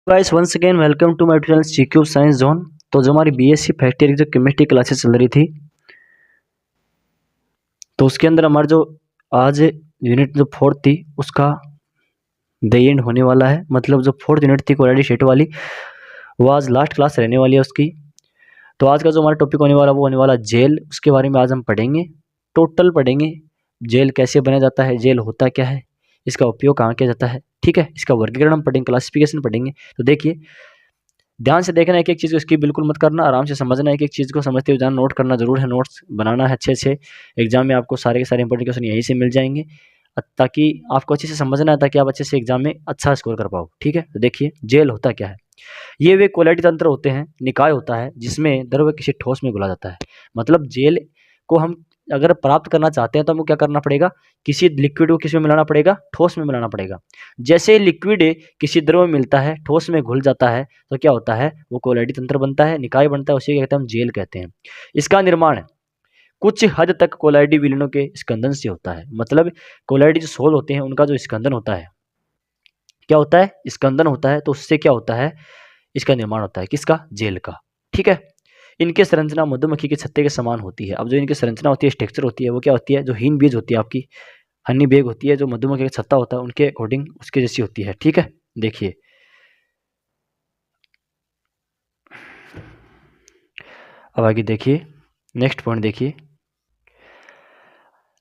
Guys once again welcome to my channel CQ science zone. तो जो हमारी BSc first year की जो केमिस्ट्री क्लासेस चल रही थी, तो उसके अंदर हमारा जो आज यूनिट जो फोर्थ थी उसका द एंड होने वाला है। मतलब जो फोर्थ यूनिट थी क्वालिटी शीट वाली, वो आज लास्ट क्लास रहने वाली है उसकी। तो आज का जो हमारा टॉपिक होने वाला वो होने वाला जेल। उसके बारे में आज हम पढ़ेंगे, टोटल पढ़ेंगे। जेल कैसे बनाया जाता है, जेल होता क्या है, इसका उपयोग कहाँ किया जाता है, ठीक है। इसका वर्गीकरण हम पढ़ेंगे, क्लासिफिकेशन पढ़ेंगे। तो देखिए, ध्यान से देखना, एक एक चीज़ को इसकी बिल्कुल मत करना, आराम से समझना, एक एक चीज़ को समझते हुए जाना, नोट करना जरूर है, नोट्स बनाना है अच्छे से। एग्जाम में आपको सारे के सारे इंपॉर्टेंट क्वेश्चन यहीं से मिल जाएंगे, ताकि आपको अच्छे से समझना है, ताकि आप अच्छे से एग्जाम में अच्छा स्कोर कर पाओ, ठीक है। तो देखिए, जेल होता क्या है। ये वे क्वालिटी तंत्र होते हैं, निकाय होता है जिसमें द्रव्य किसी ठोस में घुला जाता है। मतलब जेल को हम अगर प्राप्त करना चाहते हैं तो हमको क्या करना पड़ेगा, किसी लिक्विड को किस में मिलाना पड़ेगा, ठोस में मिलाना पड़ेगा। जैसे लिक्विड किसी द्रव में मिलता है, ठोस में घुल जाता है, तो क्या होता है, वो कोलाइडी तंत्र बनता है, निकाय बनता है, उसे कहते हैं हम जेल कहते हैं। इसका निर्माण कुछ हद तक कोलाइडी विलयनों के स्कंदन से होता है। मतलब कोलाइडी जो सोल होते हैं उनका जो स्कंदन होता है, क्या होता है, स्कंदन होता है, तो उससे क्या होता है, इसका निर्माण होता है, किसका, जेल का, ठीक है। इनकी संरचना मधुमक्खी के छत्ते के समान होती है। अब जो इनकी संरचना होती है, स्ट्रक्चर होती है, वो क्या होती है, जो हीन बीज होती है आपकी, हनी बेग होती है, जो मधुमक्खी का छत्ता होता है, उनके अकॉर्डिंग उसके जैसी होती है, ठीक है। देखिए, अब आगे देखिए, नेक्स्ट पॉइंट देखिए।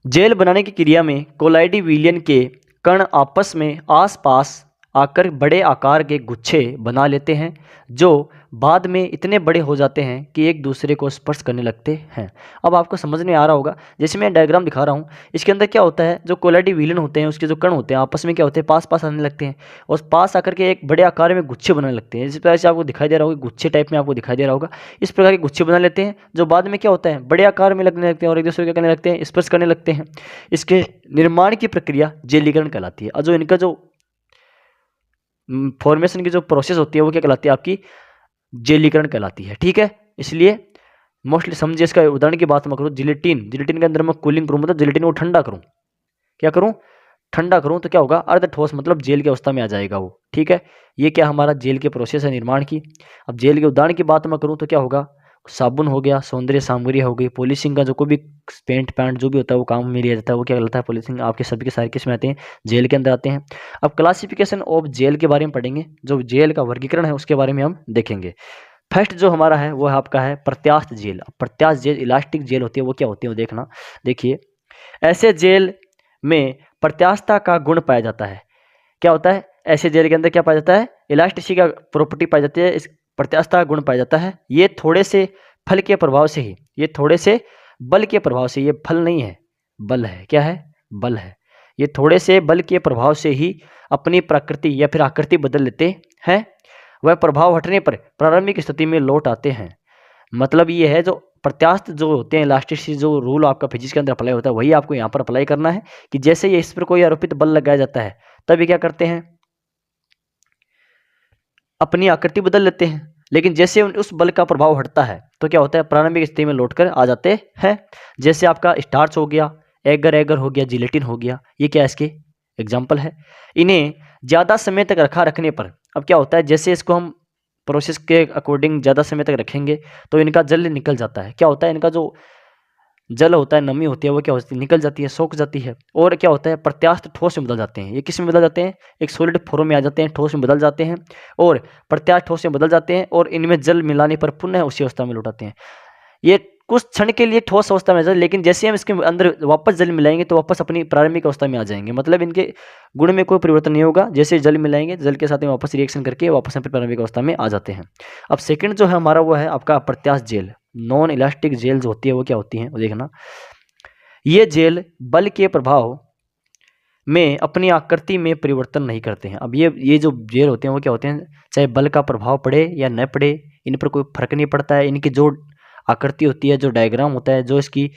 जेल बनाने की क्रिया में कोलाइडी विलयन के कण आपस में आसपास आकर बड़े आकार के गुच्छे बना लेते हैं, जो बाद में इतने बड़े हो जाते हैं कि एक दूसरे को स्पर्श करने लगते हैं। अब आपको समझ में आ रहा होगा, जैसे मैं डायग्राम दिखा रहा हूँ, इसके अंदर क्या होता है, जो कोलाइडी विलयन होते हैं उसके जो कण होते हैं आपस में क्या होते हैं, पास पास आने लगते हैं, और पास आकर के एक बड़े आकार में गुच्छे बनाने लगते हैं। जिस प्रकार से आपको दिखाई दे रहा होगा, गुच्छे टाइप में आपको दिखाई दे रहा होगा, इस प्रकार के गुच्छे बना लेते हैं, जो बाद में क्या होता है, बड़े आकार में लगने लगते हैं और एक दूसरे को करने लगते हैं, स्पर्श करने लगते हैं। इसके निर्माण की प्रक्रिया जेलीकरण कहलाती है। और जो इनका जो फॉर्मेशन की जो प्रोसेस होती है वो क्या कहलाती है, आपकी जेलीकरण कहलाती है, ठीक है। इसलिए मोस्टली समझिए, इसका उदाहरण की बात मैं करूँ, जिलेटिन, जिलेटिन के अंदर मैं कूलिंग करूँ, मतलब जिलेटिन को ठंडा करूँ, क्या करूँ, ठंडा करूँ, तो क्या होगा, अर्ध ठोस, मतलब जेल की अवस्था में आ जाएगा वो, ठीक है। ये क्या हमारा जेल के प्रोसेस है निर्माण की। अब जेल के उदाहरण की बात मैं करूँ तो क्या होगा, साबुन हो गया, सौंदर्य सामग्री हो गई, पॉलिशिंग का जो कोई भी पेंट पैंट जो भी होता है वो काम में लिया जाता है, वो क्या कहलाता है, पॉलिशिंग। आपके सभी के सारे किस में आते हैं, जेल के अंदर आते हैं। अब क्लासिफिकेशन ऑफ जेल के बारे में पढ़ेंगे, जो जेल का वर्गीकरण है उसके बारे में हम देखेंगे। फर्स्ट जो हमारा है वो है आपका है प्रत्यास्थ जेल। प्रत्यास्थ जेल, इलास्टिक जेल होती है, वो क्या होती है वो देखना। देखिए, ऐसे जेल में प्रत्यास्थता का गुण पाया जाता है। क्या होता है, ऐसे जेल के अंदर क्या पाया जाता है, इलास्टिसिटी का प्रॉपर्टी पाई जाती है, इस प्रत्यास्थता का गुण पाया जाता है। ये थोड़े से फल के प्रभाव से ही, ये थोड़े से बल के प्रभाव से, ये फल नहीं है बल है, क्या है, बल है। ये थोड़े से बल के प्रभाव से ही अपनी प्रकृति या फिर आकृति बदल लेते हैं। वह प्रभाव हटने पर प्रारंभिक स्थिति में लौट आते हैं। मतलब ये है, जो प्रत्यास्थ जो होते हैं, इलास्टिसिटी जो रूल आपका फिजिक्स के अंदर अप्लाई होता है, वही आपको यहाँ पर अप्लाई करना है, कि जैसे ये इस पर कोई आरोपित बल लगाया जाता है, तभी क्या करते हैं, अपनी आकृति बदल लेते हैं। लेकिन जैसे उस बल का प्रभाव हटता है तो क्या होता है, प्रारंभिक स्थिति में लौटकर आ जाते हैं। जैसे आपका स्टार्च हो गया, एगर एगर हो गया, जिलेटिन हो गया, ये क्या इसके एग्जाम्पल है। इन्हें ज़्यादा समय तक रखने पर अब क्या होता है, जैसे इसको हम प्रोसेस के अकॉर्डिंग ज़्यादा समय तक रखेंगे तो इनका जल निकल जाता है। क्या होता है, इनका जो जल होता है, नमी होती है, वो क्या होती है, निकल जाती है, सोख जाती है, और क्या होता है, प्रत्यास्थ ठोस में बदल जाते हैं। ये किस में बदल जाते हैं, एक सॉलिड फॉर्म में आ जाते हैं, ठोस में बदल जाते हैं, और प्रत्यास्थ ठोस में बदल जाते हैं, और इनमें जल मिलाने पर पुनः उसी अवस्था में लौटाते हैं। ये कुछ क्षण के लिए ठोस अवस्था में आ जाए, लेकिन जैसे हम इसके अंदर वापस जल मिलाएंगे तो वापस अपनी प्रारंभिक अवस्था में आ जाएंगे। मतलब इनके गुण में कोई परिवर्तन नहीं होगा, जैसे जल मिलाएंगे, जल के साथ में वापस रिएक्शन करके वापस अपनी प्रारंभिक अवस्था में आ जाते हैं। अब सेकंड जो है हमारा वो है आपका प्रत्यास्थ जेल। नॉन इलास्टिक जेल जो होती है वो क्या होती है वो देखना। ये जेल बल के प्रभाव में अपनी आकृति में परिवर्तन नहीं करते हैं। अब ये जो जेल होते हैं वो क्या होते हैं, चाहे बल का प्रभाव पड़े या न पड़े, इन पर कोई फर्क नहीं पड़ता है। इनकी जो आकृति होती है, जो डायग्राम होता है, जो इसकी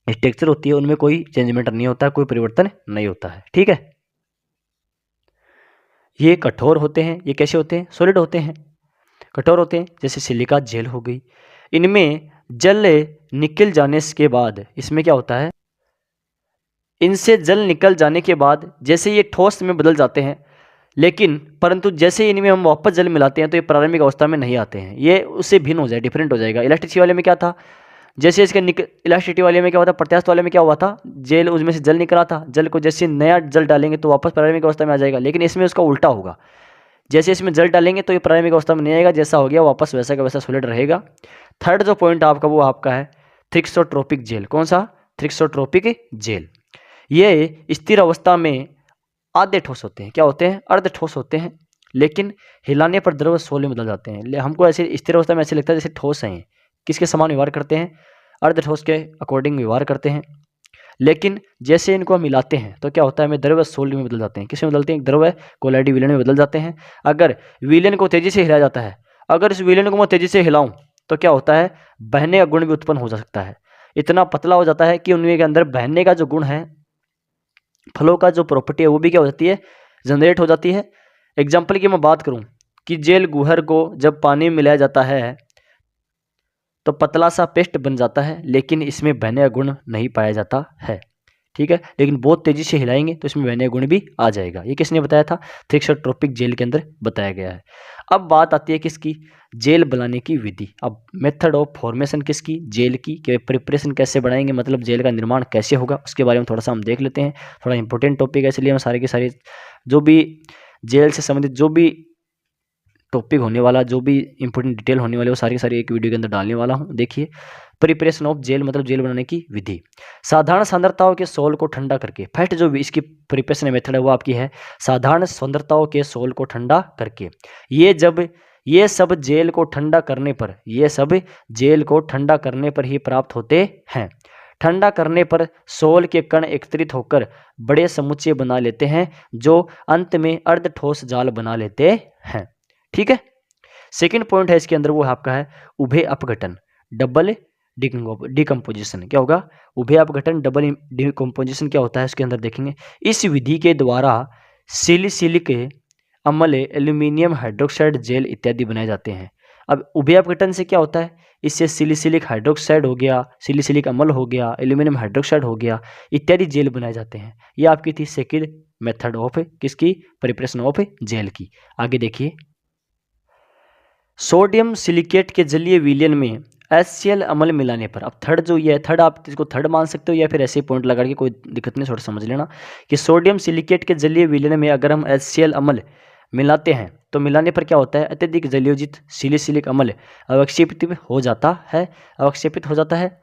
स्ट्रक्चर होती है, उनमें कोई चेंजमेंट नहीं होता, कोई परिवर्तन नहीं होता है, ठीक है। ये कठोर होते हैं, ये कैसे होते हैं, सॉलिड होते हैं, कठोर होते हैं, जैसे सिलिका जेल हो गई। इनमें जल निकल जाने के बाद इसमें क्या होता है, इनसे जल निकल जाने के बाद जैसे ये ठोस में बदल जाते हैं, लेकिन परंतु जैसे ही इनमें हम वापस जल मिलाते हैं तो ये प्रारंभिक अवस्था में नहीं आते हैं, ये उससे भिन्न हो जाए, डिफरेंट हो जाएगा। इलास्टिसिटी वाले में क्या था, जैसे इसके इलास्टिसिटी वाले में क्या हुआ था, प्रत्यास्थ वाले में क्या हुआ था, जेल उसमें से जल निकला था, जल को जैसे नया जल डालेंगे तो वापस प्रारंभिक अवस्था में आ जाएगा। लेकिन इसमें उसका उल्टा होगा, जैसे इसमें जल डालेंगे तो ये प्रारंभिक अवस्था में नहीं आएगा, जैसा हो गया वापस वैसा का वैसा सॉलिड रहेगा। थर्ड जो पॉइंट आपका वो आपका है थ्रिक्सोट्रोपिक जेल। कौन सा, थ्रिक्सोट्रोपिक जेल। ये स्थिर अवस्था में आधे ठोस होते हैं, क्या होते हैं, अर्ध ठोस होते हैं, लेकिन हिलाने पर द्रव सोल में बदल जाते हैं। हमको ऐसे स्थिर अवस्था में ऐसे लगता है जैसे ठोस हैं, किसके समान व्यवहार करते हैं, अर्ध ठोस के अकॉर्डिंग व्यवहार करते हैं। लेकिन जैसे इनको हम मिलाते हैं तो क्या होता है, हमें द्रव सोल में बदल जाते हैं। किस में बदलते हैं, द्रव कोलाइडी विलयन में बदल जाते हैं। अगर विलयन को तेजी से हिलाया जाता है, अगर इस विलयन को मैं तेजी से हिलाऊं तो क्या होता है, बहने का गुण भी उत्पन्न हो सकता है। इतना पतला हो जाता है कि उनके के अंदर बहने का जो गुण है, फ्लो का जो प्रॉपर्टी है वो भी क्या हो जाती है, जनरेट हो जाती है। एग्जाम्पल की मैं बात करूं कि जेल गुहर को जब पानी में मिलाया जाता है तो पतला सा पेस्ट बन जाता है, लेकिन इसमें बहने का गुण नहीं पाया जाता है, ठीक है। लेकिन बहुत तेजी से हिलाएंगे तो इसमें बहने का गुण भी आ जाएगा। ये किसने बताया था, थ्रिक्सोट्रोपिक जेल के अंदर बताया गया है। अब बात आती है किसकी, जेल बनाने की विधि। अब मेथड ऑफ फॉर्मेशन किसकी, जेल की, कि प्रिपरेशन कैसे बनाएंगे, मतलब जेल का निर्माण कैसे होगा, उसके बारे में थोड़ा सा हम देख लेते हैं। थोड़ा इंपॉर्टेंट टॉपिक है, इसलिए हम सारे के सारे जो भी जेल से संबंधित जो भी टॉपिक होने वाला, जो भी इंपॉर्टेंट डिटेल होने वाले वो सारी की सारी एक वीडियो के अंदर डालने वाला हूँ। देखिए, प्रिपरेशन ऑफ जेल मतलब जेल बनाने की विधि। साधारण सांद्रताओं के सोल को ठंडा करके, फर्स्ट जो भी इसकी प्रिपरेशन मेथड है वो आपकी है साधारण सांद्रताओं के सोल को ठंडा करके। ये सब जेल को ठंडा करने पर, ये सब जेल को ठंडा करने पर ही प्राप्त होते हैं। ठंडा करने पर सोल के कण एकत्रित होकर बड़े समुच्चय बना लेते हैं, जो अंत में अर्ध ठोस जाल बना लेते हैं, ठीक है। सेकंड पॉइंट है इसके अंदर वो आपका है उभय अपघटन, डबल डिकम्पोजिशन। क्या होगा, उभय अपघटन डबल डिकम्पोजिशन क्या होता है इसके अंदर देखेंगे। इस विधि के द्वारा सिलिसिलिक अम्ल, एल्यूमिनियम हाइड्रोक्साइड जेल इत्यादि बनाए जाते हैं। अब उभय अपघटन से क्या होता है, इससे सिलिसिलिक हाइड्रोक्साइड हो गया, सिलिसिलिक अम्ल हो गया, एल्यूमिनियम हाइड्रोक्साइड हो गया, इत्यादि जेल बनाए जाते हैं। ये आपकी थी सेकंड मेथड ऑफ किसकी, प्रिपरेशन ऑफ जेल की। आगे देखिए, सोडियम सिलिकेट के जलीय विलयन में HCl अम्ल मिलाने पर, अब थर्ड जो ये है, थर्ड आप इसको थर्ड मान सकते हो या फिर ऐसे ही पॉइंट लगा के कोई दिक्कत नहीं, थोड़ा समझ लेना कि सोडियम सिलिकेट के जलीय विलयन में अगर हम HCl अम्ल मिलाते हैं तो मिलाने पर क्या होता है, अत्यधिक जलीयोजित सिलिसिलिक अम्ल अवक्षेपित हो जाता है।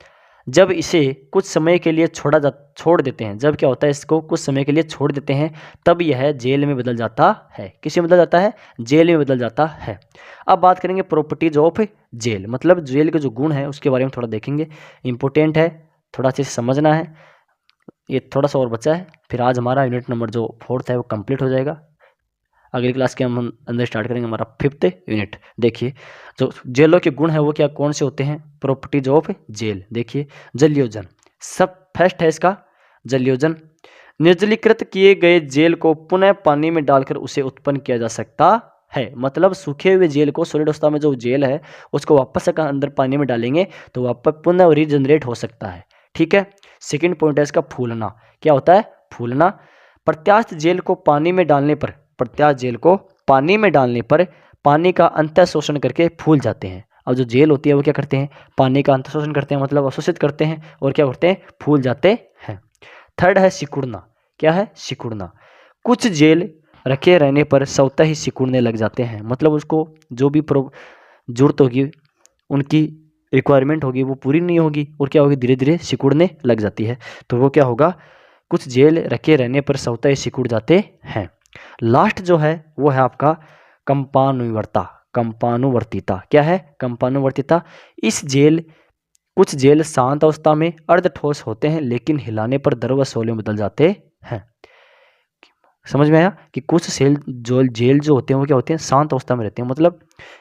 जब इसे कुछ समय के लिए छोड़ देते हैं, जब क्या होता है, इसको कुछ समय के लिए छोड़ देते हैं, तब यह जेल में बदल जाता है। किस में बदल जाता है, जेल में बदल जाता है। अब बात करेंगे प्रॉपर्टीज ऑफ जेल, मतलब जेल के जो गुण है उसके बारे में थोड़ा देखेंगे। इंपॉर्टेंट है, थोड़ा अच्छे से समझना है। ये थोड़ा सा और बचा है, फिर आज हमारा यूनिट नंबर जो 4th है वो कंप्लीट हो जाएगा। अगली क्लास के हम अंदर स्टार्ट करेंगे हमारा 5th यूनिट। देखिए, जो जेलों के गुण है वो क्या कौन से होते हैं, प्रॉपर्टीज ऑफ जेल। देखिए, जलयोजन सब फर्स्ट है इसका, जलयोजन। निर्जलीकृत किए गए जेल को पुनः पानी में डालकर उसे उत्पन्न किया जा सकता है, मतलब सूखे हुए जेल को, सॉलिड अवस्था में जो जेल है उसको वापस अगर अंदर पानी में डालेंगे तो वापस पुनः रीजनरेट हो सकता है, ठीक है। सेकंड पॉइंट है इसका फूलना। क्या होता है, फूलना। प्रत्यास्थ जेल को पानी में डालने पर, प्रत्यास्थ जेल को पानी में डालने पर पानी का अंतः शोषण करके फूल जाते हैं। अब जो जेल होती है वो क्या करते हैं, पानी का अंतः शोषण करते हैं, मतलब अवशोषित करते हैं और क्या करते हैं, फूल जाते हैं। थर्ड है सिकुड़ना। क्या है, सिकुड़ना। कुछ जेल रखे रहने पर स्वतः ही सिकुड़ने लग जाते हैं, मतलब उसको जो भी जरूरत होगी, उनकी रिक्वायरमेंट होगी वो पूरी नहीं होगी और क्या होगी, धीरे धीरे सिकुड़ने लग जाती है। तो वो क्या होगा, कुछ जेल रखे रहने पर स्वतः ही सिकुड़ जाते हैं। लास्ट जो है वो है आपका कंपानुवर्ता, कंपानुवर्तिता। क्या है, कंपानुवर्तिता। कुछ जेल शांत अवस्था में अर्ध ठोस होते हैं, लेकिन हिलाने पर द्रव सोल में बदल जाते हैं। समझ में आया कि कुछ जेल जो होते हैं वो क्या होते हैं, शांत अवस्था में रहते हैं, मतलब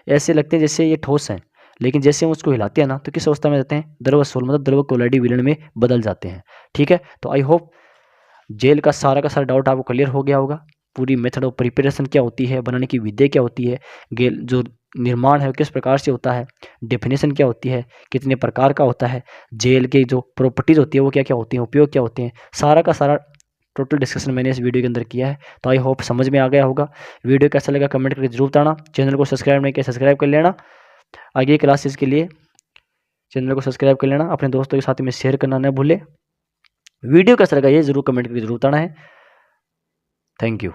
ऐसे लगते हैं जैसे ये ठोस हैं, लेकिन जैसे हम उसको हिलाते हैं ना तो किस अवस्था में रहते हैं, द्रव सोल, मतलब द्रव कोलाइडी विलयन में बदल जाते हैं, ठीक है। तो आई होप जेल का सारा डाउट आपको क्लियर हो गया होगा। पूरी मेथड ऑफ प्रिपरेशन क्या होती है, बनाने की विधि क्या होती है, जो निर्माण है किस प्रकार से होता है, डेफिनेशन क्या होती है, कितने प्रकार का होता है, जेल के जो प्रॉपर्टीज होती है वो क्या क्या होती हैं, उपयोग क्या होते हैं, सारा का सारा टोटल डिस्कशन मैंने इस वीडियो के अंदर किया है। तो आई होप समझ में आ गया होगा। वीडियो कैसा लगा कमेंट करके जरूर बताना। चैनल को सब्सक्राइब नहीं किया सब्सक्राइब कर लेना। आगे क्लासेस के लिए चैनल को सब्सक्राइब कर लेना। अपने दोस्तों के साथ में शेयर करना न भूले। वीडियो कैसा लगा ये जरूर कमेंट करके जरूर बताना है। Thank you.